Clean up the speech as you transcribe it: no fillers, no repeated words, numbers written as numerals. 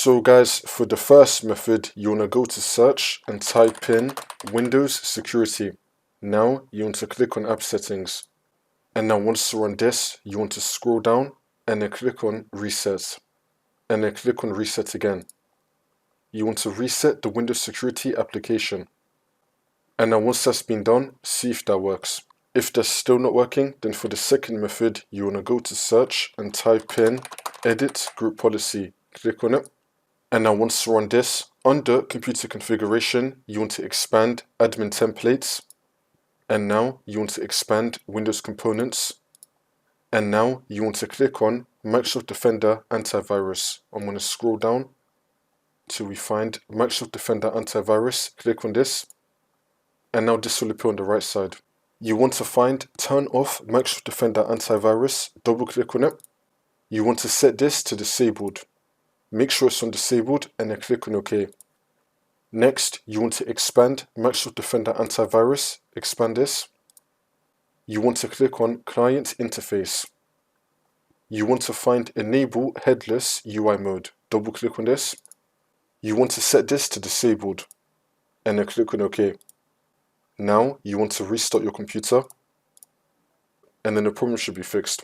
So guys, for the first method, you want to go to search and type in Windows Security. Now you want to click on App Settings. And now once you're on this, you want to scroll down and then click on Reset. And then click on Reset again. You want to reset the Windows Security application. And now once that's been done, see if that works. If that's still not working, then for the second method, you want to go to search and type in Edit Group Policy. Click on it. And now once you're on this, under Computer Configuration, you want to expand Admin Templates. And now you want to expand Windows Components. And now you want to click on Microsoft Defender Antivirus. I'm going to scroll down till we find Microsoft Defender Antivirus. Click on this. And now this will appear on the right side. You want to find Turn Off Microsoft Defender Antivirus. Double click on it. You want to set this to Disabled. Make sure it's on Disabled and then click on OK. Next, you want to expand Microsoft Defender Antivirus. Expand this. You want to click on Client Interface. You want to find Enable Headless UI Mode. Double click on this. You want to set this to Disabled and then click on OK. Now you want to restart your computer and then the problem should be fixed.